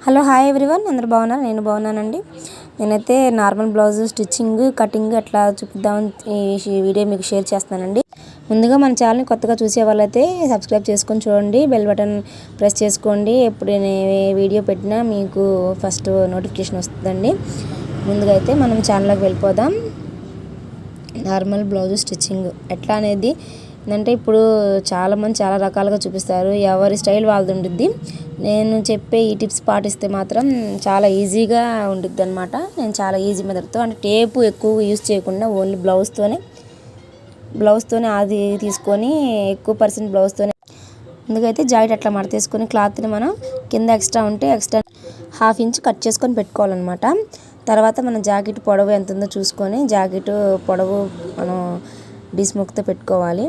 Hello hi everyone, అందరూ బాగున్నారు? నేను బాగున్నానండి. నేనైతే నార్మల్ బ్లౌజ్ స్టిచ్చింగ్ కటింగ్ అట్లా చూపిద్దామని ఈ వీడియో మీకు షేర్ చేస్తానండి. ముందుగా మన ఛానల్ని కొత్తగా చూసే వాళ్ళైతే సబ్స్క్రైబ్ చేసుకొని చూడండి, బెల్ బటన్ ప్రెస్ చేసుకోండి. ఎప్పుడు నేను వీడియో పెట్టినా మీకు ఫస్ట్ నోటిఫికేషన్ వస్తుందండి. ముందుగా అయితే మనం ఛానల్లోకి వెళ్ళిపోదాం. నార్మల్ బ్లౌజ్ స్టిచ్చింగ్ ఎట్లా అనేది అంటే ఇప్పుడు చాలామంది చాలా రకాలుగా చూపిస్తారు, ఎవరి స్టైల్ వాళ్ళది ఉంటుంది. నేను చెప్పే ఈ టిప్స్ పాటిస్తే మాత్రం చాలా ఈజీగా ఉంటుంది అనమాట. నేను చాలా ఈజీ మెథడ్తో, అంటే టేపు ఎక్కువ యూజ్ చేయకుండా ఓన్లీ బ్లౌజ్తోనే అది తీసుకొని ఎక్కువ పర్సెంట్ బ్లౌజ్తోనే ముందుకైతే జాకెట్ అట్లా మడతేసుకొని క్లాత్ని మనం కింద ఎక్స్ట్రా ఉంటే ఎక్స్ట్రా 1/2 ఇంచ్ కట్ చేసుకొని పెట్టుకోవాలన్నమాట. తర్వాత మనం జాకెట్ పొడవు ఎంత ఉందో చూసుకొని జాకెట్ పొడవు మనం డిస్ముక్తో పెట్టుకోవాలి.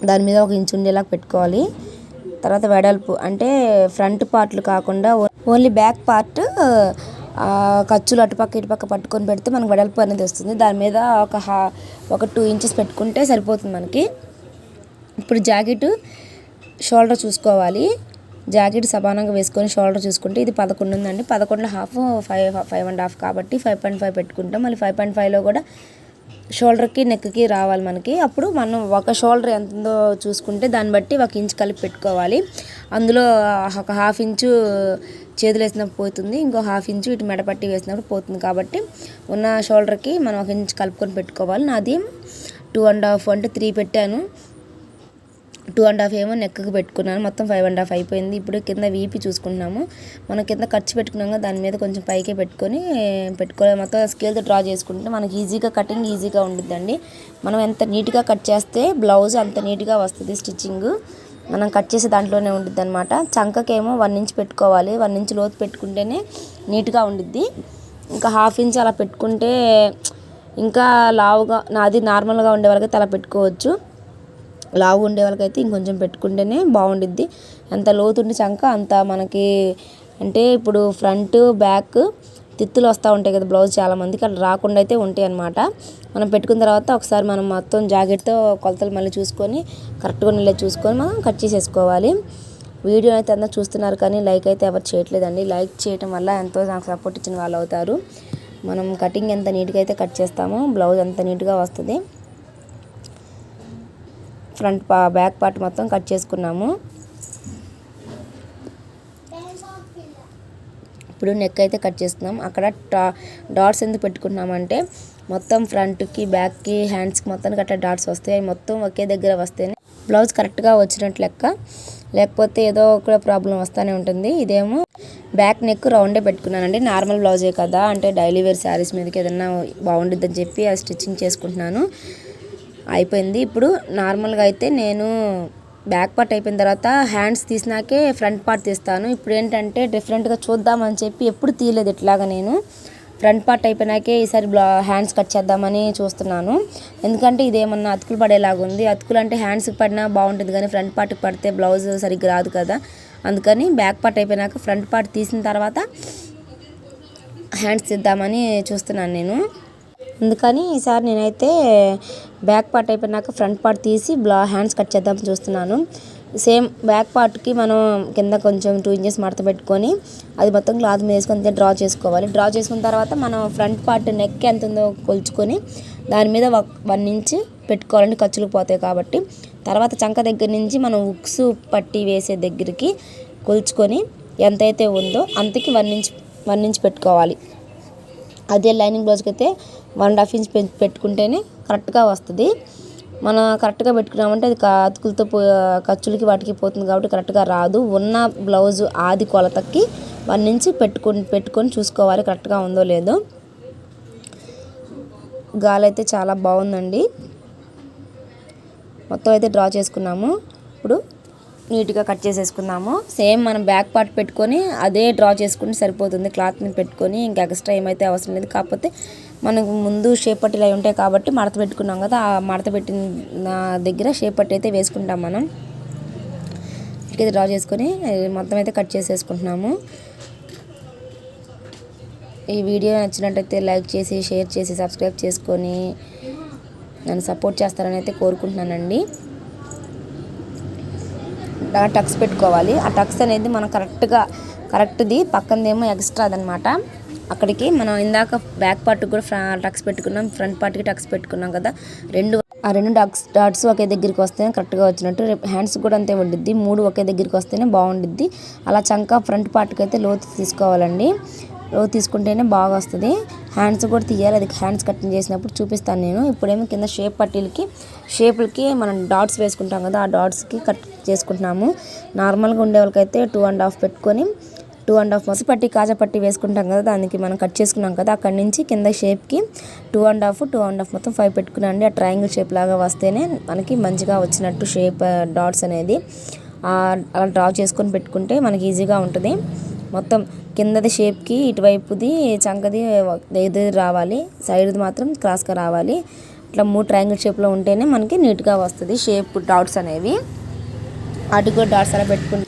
దాని మీద 1 ఇంచ్ ఉండేలా పెట్టుకోవాలి. తర్వాత వెడల్పు అంటే ఫ్రంట్ పార్ట్లు కాకుండా ఓన్లీ బ్యాక్ పార్ట్ ఖర్చులు అటుపక్క ఇటుపక్క పట్టుకొని పెడితే మనకు వెడల్పు అనేది వస్తుంది. దాని మీద ఒక 2 ఇంచెస్ పెట్టుకుంటే సరిపోతుంది మనకి. ఇప్పుడు జాకెట్ షోల్డర్ చూసుకోవాలి. జాకెట్ సమానంగా వేసుకొని షోల్డర్ చూసుకుంటే ఇది 11 ఉందండి. 11లో హాఫ్ 5.5 కాబట్టి 5.5 పెట్టుకుంటాం. మళ్ళీ 5.5లో కూడా షోల్డర్కి నెక్కి రావాలి మనకి. అప్పుడు మనం ఒక షోల్డర్ ఎంత ఉందో చూసుకుంటే దాన్ని బట్టి 1 ఇంచ్ కలిపి పెట్టుకోవాలి. అందులో ఒక 1/2 ఇంచు చేతులు వేసినప్పుడు పోతుంది, ఇంకో 1/2 ఇంచు ఇటు మెడపట్టి వేసినప్పుడు పోతుంది. కాబట్టి ఉన్న షోల్డర్కి మనం 1 ఇంచ్ కలుపుకొని పెట్టుకోవాలి. నాది 2.5 అంటే 3 పెట్టాను, 2.5 ఏమో నెక్కి పెట్టుకున్నాను. మొత్తం 5.5 అయిపోయింది. ఇప్పుడు కింద వీపి చూసుకుంటున్నాము. మనం కింద ఖర్చు పెట్టుకున్నాం కదా, దాని మీద కొంచెం పైకే పెట్టుకోవాలి. మొత్తం స్కేల్తో డ్రా చేసుకుంటే మనకి ఈజీగా కటింగ్ ఈజీగా ఉండిద్దండి. మనం ఎంత నీట్గా కట్ చేస్తే బ్లౌజ్ అంత నీట్గా వస్తుంది. స్టిచ్చింగ్ మనం కట్ చేసే దాంట్లోనే ఉండిద్ది అనమాట. చంకకేమో 1 ఇంచ్ పెట్టుకోవాలి. 1 ఇంచ్ లోతు పెట్టుకుంటేనే నీట్గా ఉండిద్ది. ఇంకా 1/2 ఇంచ్ అలా పెట్టుకుంటే ఇంకా లావుగా, నాది నార్మల్గా ఉండే వాళ్ళకైతే అలా పెట్టుకోవచ్చు. లావు ఉండే వాళ్ళకైతే ఇంకొంచెం పెట్టుకుంటేనే బాగుండిద్ది. ఎంత లోతుండి చంక అంత మనకి, అంటే ఇప్పుడు ఫ్రంట్ బ్యాక్ తిత్తులు వస్తూ ఉంటాయి కదా బ్లౌజ్ చాలామందికి, అట్లా రాకుండా అయితే ఉంటాయి అన్నమాట. మనం పెట్టుకున్న తర్వాత ఒకసారి మనం మొత్తం జాకెట్తో కొలతలు మళ్ళీ చూసుకొని కరెక్ట్గా నిలే చూసుకొని మనం కట్ చేసేసుకోవాలి. వీడియో అయితే అందరూ చూస్తున్నారు కానీ లైక్ అయితే ఎవరు చేయట్లేదండి. లైక్ చేయడం వల్ల ఎంతో నాకు సపోర్ట్ ఇచ్చిన వాళ్ళు అవుతారు. మనం కటింగ్ ఎంత నీట్గా అయితే కట్ చేస్తామో బ్లౌజ్ అంత నీట్గా వస్తుంది. బ్యాక్ పార్ట్ మొత్తం కట్ చేసుకున్నాము. ఇప్పుడు నెక్ అయితే కట్ చేస్తున్నాం. అక్కడ డాట్స్ ఎందుకు పెట్టుకుంటున్నామంటే మొత్తం ఫ్రంట్కి బ్యాక్కి హ్యాండ్స్కి మొత్తానికి అట్లా డాట్స్ వస్తాయి. మొత్తం ఒకే దగ్గర వస్తేనే బ్లౌజ్ కరెక్ట్గా వచ్చినట్టు లెక్క, లేకపోతే ఏదో ఒక ప్రాబ్లం వస్తూనే ఉంటుంది. ఇదేమో బ్యాక్ నెక్ రౌండే పెట్టుకున్నానండి. నార్మల్ బ్లౌజే కదా, అంటే డైలీ వేర్ శారీస్ మీదకి ఏదన్నా బాగుండిద్దని చెప్పి అది స్టిచ్చింగ్ చేసుకుంటున్నాను. అయిపోయింది. ఇప్పుడు నార్మల్గా అయితే నేను బ్యాక్ పార్ట్ అయిపోయిన తర్వాత హ్యాండ్స్ తీసినాకే ఫ్రంట్ పార్ట్ తీస్తాను. ఇప్పుడు ఏంటంటే డిఫరెంట్గా చూద్దామని చెప్పి ఎప్పుడు తీయలేదు ఇట్లాగా, నేను ఫ్రంట్ పార్ట్ అయిపోయినాకే ఈసారి హ్యాండ్స్ కట్ చేద్దామని చూస్తున్నాను. ఎందుకంటే ఇదేమన్నా అతుకులు పడేలాగా ఉంది. అతుకులు అంటే హ్యాండ్స్కి పడినా బాగుంటుంది కానీ ఫ్రంట్ పార్ట్కి పడితే బ్లౌజ్ సరిగ్గా రాదు కదా. అందుకని బ్యాక్ పార్ట్ అయిపోయినాక ఫ్రంట్ పార్ట్ తీసిన తర్వాత హ్యాండ్స్ తీద్దామని చూస్తున్నాను నేను. అందుకని ఈసారి నేనైతే బ్యాక్ పార్ట్ అయిపోయినాక ఫ్రంట్ పార్ట్ తీసి హ్యాండ్స్ కట్ చేద్దామని చూస్తున్నాను. సేమ్ బ్యాక్ పార్ట్కి మనం కింద కొంచెం 2 ఇంచెస్ మడత పెట్టుకొని అది మొత్తం క్లాత్ మీద వేసుకొని డ్రా చేసుకోవాలి. డ్రా చేసుకున్న తర్వాత మనం ఫ్రంట్ పార్ట్ నెక్ ఎంత ఉందో కొలుచుకొని దాని మీద 1 ఇంచ్ పెట్టుకోవాలంటే ఖర్చులు పోతాయి కాబట్టి. తర్వాత చంక దగ్గర నుంచి మనం ఉక్స్ పట్టి వేసే దగ్గరికి కొలుచుకొని ఎంతైతే ఉందో అంతకి 1 ఇంచ్ పెట్టుకోవాలి. అదే లైనింగ్ బ్లౌజ్కి అయితే 1.5 ఇంచ్ పెట్టుకుంటేనే కరెక్ట్గా వస్తుంది. మనం కరెక్ట్గా పెట్టుకున్నామంటే అది అతుకులతో ఖర్చులకి వాటికి పోతుంది కాబట్టి కరెక్ట్గా రాదు. ఉన్న బ్లౌజు ఆది కొలతకి 1 ఇంచ్ పెట్టుకొని చూసుకోవాలి కరెక్ట్గా ఉందో లేదో. గాలైతే చాలా బాగుందండి. మొత్తం అయితే డ్రా చేసుకున్నాము. ఇప్పుడు నీట్గా కట్ చేసేసుకుందాము. సేమ్ మనం బ్యాక్ పార్ట్ పెట్టుకొని అదే డ్రా చేసుకుంటే సరిపోతుంది. క్లాత్ని పెట్టుకొని ఇంకా ఎక్స్ట్రా ఏమైతే అవసరం లేదు. కాకపోతే మనకు ముందు షేప్ పట్టీలు అవి ఉంటాయి కాబట్టి మడత పెట్టుకున్నాం కదా, ఆ మడత పెట్టిన దగ్గర షేప్ పట్టీ అయితే వేసుకుంటాం మనం. ఇట్లా డ్రా చేసుకొని మొత్తం అయితే కట్ చేసేసుకుంటున్నాము. ఈ వీడియో నచ్చినట్టయితే లైక్ చేసి షేర్ చేసి సబ్స్క్రైబ్ చేసుకొని నన్ను సపోర్ట్ చేస్తారని అయితే కోరుకుంటున్నానండి. టక్స్ పెట్టుకోవాలి. ఆ టక్స్ అనేది మనం కరెక్ట్గా కరెక్ట్ది, పక్కనదేమో ఎక్స్ట్రా అదనమాట. అక్కడికి మనం ఇందాక బ్యాక్ పార్ట్కి కూడా టక్స్ పెట్టుకున్నాం, ఫ్రంట్ పార్ట్కి టక్స్ పెట్టుకున్నాం కదా, ఆ రెండు డాట్స్ ఒకే దగ్గరికి వస్తేనే కరెక్ట్గా వచ్చినట్టు. రేపు హ్యాండ్స్ కూడా అంతే ఉండిద్ది, 3 ఒకే దగ్గరికి వస్తేనే బాగుండిద్ది. అలా చంక ఫ్రంట్ పార్ట్కి అయితే లోతు తీసుకోవాలండి, లోతు తీసుకుంటేనే బాగా వస్తుంది. హ్యాండ్స్ కూడా తీయాలి, అది హ్యాండ్స్ కటింగ్ చేసినప్పుడు చూపిస్తాను నేను. ఇప్పుడేమో కింద షేపులకి మనం డాట్స్ వేసుకుంటాం కదా, ఆ డాట్స్కి కట్ చేసుకుంటున్నాము. నార్మల్గా ఉండే వాళ్ళకైతే 2.5 పెట్టుకొని 2.5 మొత్తం పట్టి కాజా పట్టి వేసుకుంటాం కదా, దానికి మనం కట్ చేసుకున్నాం కదా, అక్కడి నుంచి కింద షేప్కి 2.5 మొత్తం 5 పెట్టుకున్నాండి. ఆ ట్రయాంగిల్ షేప్ లాగా వస్తేనే మనకి మంచిగా వచ్చినట్టు షేప్ డాట్స్ అనేది. అలా డ్రా చేసుకొని పెట్టుకుంటే మనకి ఈజీగా ఉంటుంది. మొత్తం కిందది షేప్కి ఇటువైపుది చంకది ఎదురు రావాలి, సైడ్ది మాత్రం క్రాస్గా రావాలి. ఇట్లా 3 ట్రయాంగిల్ షేప్లో ఉంటేనే మనకి నీట్గా వస్తుంది షేప్ డాట్స్ అనేవి. అటు కూడా డాట్స్ అలా పెట్టుకుంటే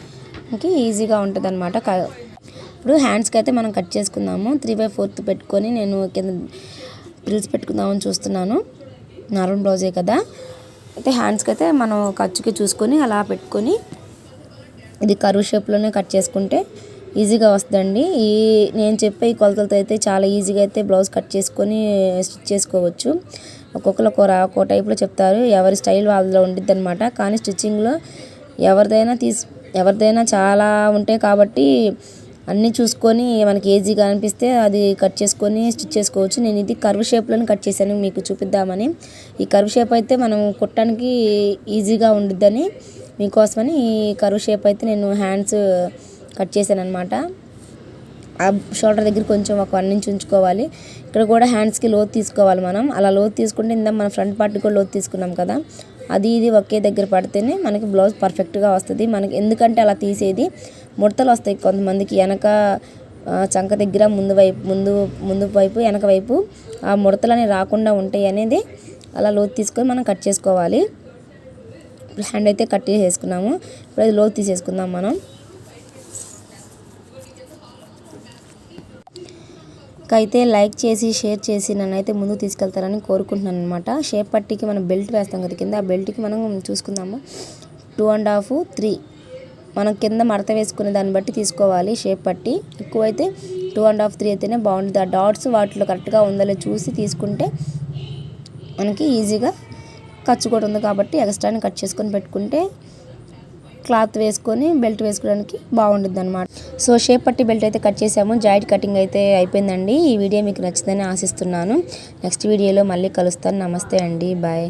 మనకి ఈజీగా ఉంటుంది అనమాట. ఇప్పుడు హ్యాండ్స్కి అయితే మనం కట్ చేసుకుందాము. 3/4 పెట్టుకొని నేను కింద ప్రిల్స్ పెట్టుకుందామని చూస్తున్నాను. నార్మల్ బ్లౌజే కదా. అయితే హ్యాండ్స్కి అయితే మనం ఖర్చుకి చూసుకొని అలా పెట్టుకొని ఇది కర్వ్ షేప్లోనే కట్ చేసుకుంటే ఈజీగా వస్తుందండి. నేను చెప్పే ఈ కొలతలతో అయితే చాలా ఈజీగా అయితే బ్లౌజ్ కట్ చేసుకొని స్టిచ్ చేసుకోవచ్చు. ఒక్కొక్కరు ఒక్కో టైప్లో చెప్తారు, ఎవరి స్టైల్ వాళ్ళలో ఉండిద్ది అనమాట. కానీ స్టిచ్చింగ్లో ఎవరిదైనా చాలా ఉంటాయి కాబట్టి అన్నీ చూసుకొని మనకి ఈజీగా అనిపిస్తే అది కట్ చేసుకొని స్టిచ్ చేసుకోవచ్చు. నేను ఇది కర్వ్ షేప్లోనే కట్ చేశాను మీకు చూపిద్దామని. ఈ కర్వ్ షేప్ అయితే మనం కుట్టడానికి ఈజీగా ఉండిద్దని మీకోసమని ఈ కర్వ్ షేప్ అయితే నేను హ్యాండ్స్ కట్ చేశాను అనమాట. ఆ షోల్డర్ దగ్గర కొంచెం ఒక 1 ఇంచ్ ఉంచుకోవాలి. ఇక్కడ కూడా హ్యాండ్స్కి లోతు తీసుకోవాలి మనం. అలా లోతు తీసుకుంటే ఇందా మన ఫ్రంట్ పార్ట్కి కూడా లోతు తీసుకున్నాం కదా, అది ఇది ఒకే దగ్గర పడితేనే మనకి బ్లౌజ్ పర్ఫెక్ట్గా వస్తుంది. మనకి ఎందుకంటే అలా తీసేది ముడతలు వస్తాయి కొంతమందికి, వెనక చంక దగ్గర ముందు వైపు వెనక వైపు ఆ ముడతలని రాకుండా ఉంటాయి అనేది అలా లోతు తీసుకొని మనం కట్ చేసుకోవాలి. ఇప్పుడు హ్యాండ్ అయితే కట్ చేసేసుకున్నాము. ఇప్పుడు అది లోతు తీసేసుకుందాం మనం. అయితే లైక్ చేసి షేర్ చేసి నన్నైతే ముందుకు తీసుకెళ్తారని కోరుకుంటున్నాను అనమాట. షేప్ పట్టీకి మనం బెల్ట్ వేస్తాం కదా కింద, ఆ బెల్ట్కి మనం చూసుకుందాము 2.5, 3 మనం కింద మడత వేసుకునే దాన్ని బట్టి తీసుకోవాలి షేప్ పట్టి. ఎక్కువైతే 2.5, 3 అయితేనే బాగుంటుంది. ఆ డాట్స్ వాటిలో కరెక్ట్గా ఉందో చూసి తీసుకుంటే మనకి ఈజీగా ఖర్చు కూడా ఉంది కాబట్టి ఎక్స్ట్రాని కట్ చేసుకొని పెట్టుకుంటే క్లాత్ వేసుకొని బెల్ట్ వేసుకోవడానికి బాగుంటుంది అనమాట. సో షేప్ పట్టి బెల్ట్ అయితే కట్ చేసాము, జాయింట్ కటింగ్ అయితే అయిపోయిందండి. ఈ వీడియో మీకు నచ్చిందని ఆశిస్తున్నాను. నెక్స్ట్ వీడియోలో మళ్ళీ కలుస్తాను. నమస్తే అండి, బాయ్.